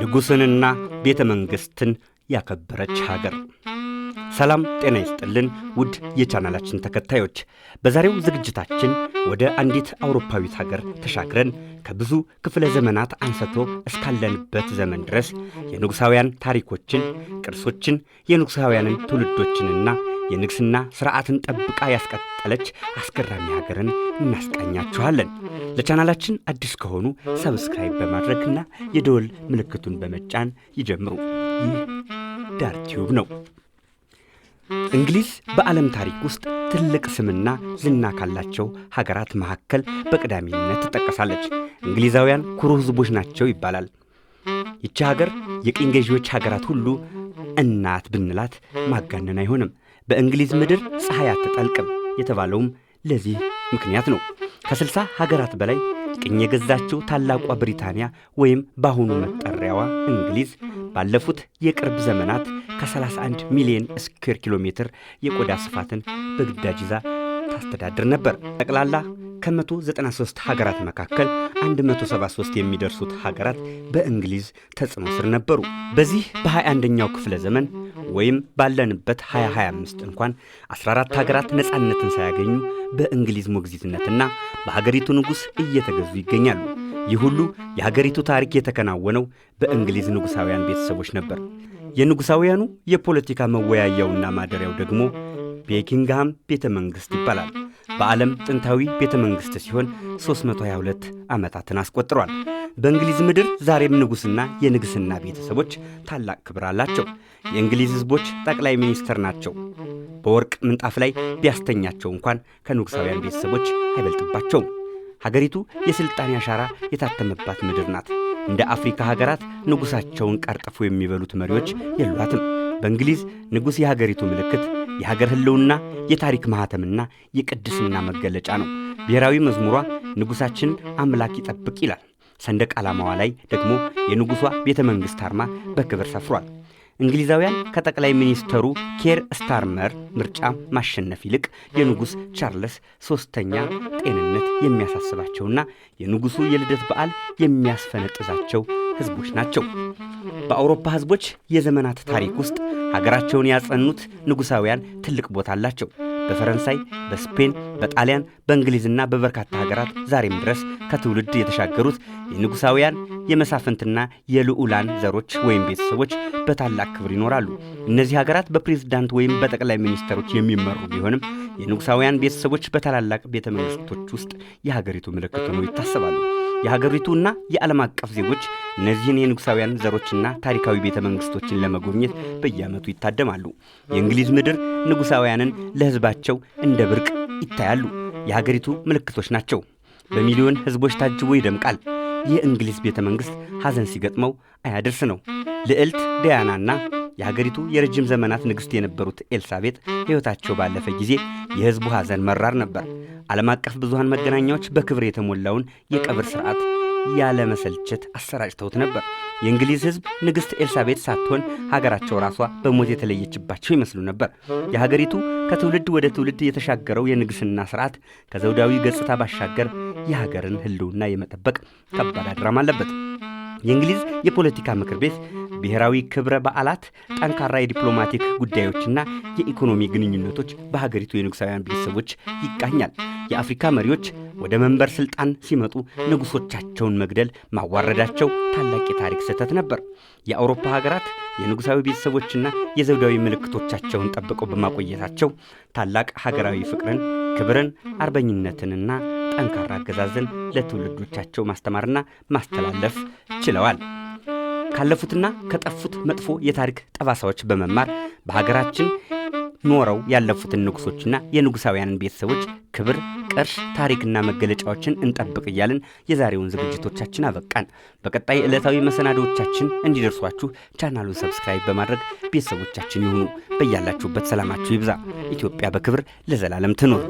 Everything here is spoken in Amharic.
ንጉሥንና ቤተ መንግሥትን ያከበረች ሀገር። ሰላም ጤና ይስጥልን ውድ የቻናላችን ተከታዮች፣ በዛሬው ዝግጅታችን ወደ አንዲት አውሮፓዊት ሀገር ተሻግረን ከብዙ ክፍለ ዘመናት አንስቶ እስካለንበት ዘመን ድረስ የንጉሳውያን ታሪኮችን፣ ቅርሶችን፣ የንጉሳውያንን ትውልዶችንና የንግስና ሥርዓትን ጠብቃ ያስቀጠለች አስገራሚ ሀገርን እናስቃኛችኋለን። ለቻናላችን አዲስ ከሆኑ ሰብስክራይብ በማድረግና የደወል ምልክቱን በመጫን ይጀምሩ። ይህ ዳር ቲዩብ ነው። እንግሊዝ በዓለም ታሪክ ውስጥ ትልቅ ስምና ዝና ካላቸው ሀገራት መካከል በቀዳሚነት ትጠቀሳለች። እንግሊዛውያን ኩሩ ሕዝቦች ናቸው ይባላል። ይቺ ሀገር የቅኝ ገዢዎች ሀገራት ሁሉ እናት ብንላት ማጋነን አይሆንም። በእንግሊዝ ምድር ፀሐይ አትጠልቅም የተባለውም ለዚህ ምክንያት ነው። ከ60 ሀገራት በላይ ቅኝ የገዛችው ታላቋ ብሪታንያ ወይም በአሁኑ መጠሪያዋ እንግሊዝ ባለፉት የቅርብ ዘመናት ከ31 ሚሊዮን ስኩዌር ኪሎ ሜትር የቆዳ ስፋትን በግዳጅ ይዛ ታስተዳድር ነበር። ጠቅላላ ከ193 ሀገራት መካከል 173 የሚደርሱት ሀገራት በእንግሊዝ ተጽዕኖ ስር ነበሩ። በዚህ በ21ኛው ክፍለ ዘመን ወይም ባለንበት 2025 እንኳን 14 ሀገራት ነፃነትን ሳያገኙ በእንግሊዝ ሞግዚትነትና በሀገሪቱ ንጉሥ እየተገዙ ይገኛሉ። ይህ ሁሉ የሀገሪቱ ታሪክ የተከናወነው በእንግሊዝ ንጉሳውያን ቤተሰቦች ነበር። የንጉሳውያኑ የፖለቲካ መወያያውና ማደሪያው ደግሞ ቤኪንግሃም ቤተ መንግሥት ይባላል። በዓለም ጥንታዊ ቤተ መንግሥት ሲሆን 322 ዓመታትን አስቆጥሯል። በእንግሊዝ ምድር ዛሬም ንጉሥና የንግሥና ቤተሰቦች ታላቅ ክብር አላቸው። የእንግሊዝ ሕዝቦች ጠቅላይ ሚኒስትር ናቸው። በወርቅ ምንጣፍ ላይ ቢያስተኛቸው እንኳን ከንጉሳውያን ቤተሰቦች አይበልጥባቸውም። ሀገሪቱ የሥልጣኔ አሻራ የታተመባት ምድር ናት። እንደ አፍሪካ ሀገራት ንጉሣቸውን ቀርጥፎ የሚበሉት መሪዎች የሏትም። በእንግሊዝ ንጉሥ የሀገሪቱ ምልክት፣ የሀገር ሕልውና፣ የታሪክ ማኅተምና የቅድስና መገለጫ ነው። ብሔራዊ መዝሙሯ ንጉሣችን አምላክ ይጠብቅ ይላል። ሰንደቅ ዓላማዋ ላይ ደግሞ የንጉሷ ቤተ መንግሥት አርማ በክብር ሰፍሯል። እንግሊዛውያን ከጠቅላይ ሚኒስተሩ ኬር ስታርመር ምርጫ ማሸነፍ ይልቅ የንጉሥ ቻርልስ ሦስተኛ ጤንነት የሚያሳስባቸውና የንጉሡ የልደት በዓል የሚያስፈነጥዛቸው ሕዝቦች ናቸው። በአውሮፓ ሕዝቦች የዘመናት ታሪክ ውስጥ ሀገራቸውን ያጸኑት ንጉሳውያን ትልቅ ቦታ አላቸው። በፈረንሳይ፣ በስፔን፣ በጣሊያን፣ በእንግሊዝና በበርካታ ሀገራት ዛሬም ድረስ ከትውልድ የተሻገሩት የንጉሳውያን የመሳፍንትና የልዑላን ዘሮች ወይም ቤተሰቦች በታላቅ ክብር ይኖራሉ። እነዚህ ሀገራት በፕሬዝዳንት ወይም በጠቅላይ ሚኒስተሮች የሚመሩ ቢሆንም የንጉሳውያን ቤተሰቦች በታላላቅ ቤተ መንግሥቶች ውስጥ የሀገሪቱ ምልክት ሆነው ይታሰባሉ። የሀገሪቱና የዓለም አቀፍ ዜጎች እነዚህን የንጉሳውያን ዘሮችና ታሪካዊ ቤተ መንግሥቶችን ለመጎብኘት በየዓመቱ ይታደማሉ። የእንግሊዝ ምድር ንጉሳውያንን ለሕዝባቸው እንደ ብርቅ ይታያሉ። የሀገሪቱ ምልክቶች ናቸው። በሚሊዮን ሕዝቦች ታጅቦ ይደምቃል። የእንግሊዝ ቤተ መንግሥት ሐዘን ሲገጥመው አያደርስ ነው። ልዕልት ዲያናና የሀገሪቱ የረጅም ዘመናት ንግሥት የነበሩት ኤልሳቤጥ ሕይወታቸው ባለፈ ጊዜ የሕዝቡ ሐዘን መራር ነበር። ዓለም አቀፍ ብዙሃን መገናኛዎች በክብር የተሞላውን የቀብር ሥርዓት ያለመሰልቸት አሰራጭተውት ነበር። የእንግሊዝ ሕዝብ ንግሥት ኤልሳቤጥ ሳትሆን ሀገራቸው ራሷ በሞት የተለየችባቸው ይመስሉ ነበር። የሀገሪቱ ከትውልድ ወደ ትውልድ የተሻገረው የንግሥና ሥርዓት ከዘውዳዊ ገጽታ ባሻገር የሀገርን ሕልውና የመጠበቅ ከባድ አድራም አለበት። የእንግሊዝ የፖለቲካ ምክር ቤት ብሔራዊ ክብረ በዓላት፣ ጠንካራ የዲፕሎማቲክ ጉዳዮችና የኢኮኖሚ ግንኙነቶች በሀገሪቱ የንጉሳውያን ቤተሰቦች ይቃኛል። የአፍሪካ መሪዎች ወደ መንበር ሥልጣን ሲመጡ ንጉሶቻቸውን መግደል፣ ማዋረዳቸው ታላቅ የታሪክ ስህተት ነበር። የአውሮፓ ሀገራት የንጉሳዊ ቤተሰቦችና የዘውዳዊ ምልክቶቻቸውን ጠብቀው በማቆየታቸው ታላቅ ሀገራዊ ፍቅርን፣ ክብርን፣ አርበኝነትንና ጠንካራ አገዛዝን ለትውልዶቻቸው ማስተማርና ማስተላለፍ ችለዋል። ካለፉትና ከጠፉት መጥፎ የታሪክ ጠባሳዎች በመማር በሀገራችን ኖረው ያለፉትን ንጉሶችና የንጉሳውያንን ቤተሰቦች ክብር፣ ቅርስ፣ ታሪክና መገለጫዎችን እንጠብቅ እያልን የዛሬውን ዝግጅቶቻችን አበቃን። በቀጣይ ዕለታዊ መሰናዶዎቻችን እንዲደርሷችሁ ቻናሉን ሰብስክራይብ በማድረግ ቤተሰቦቻችን ይሁኑ። በያላችሁበት ሰላማችሁ ይብዛ። ኢትዮጵያ በክብር ለዘላለም ትኖር።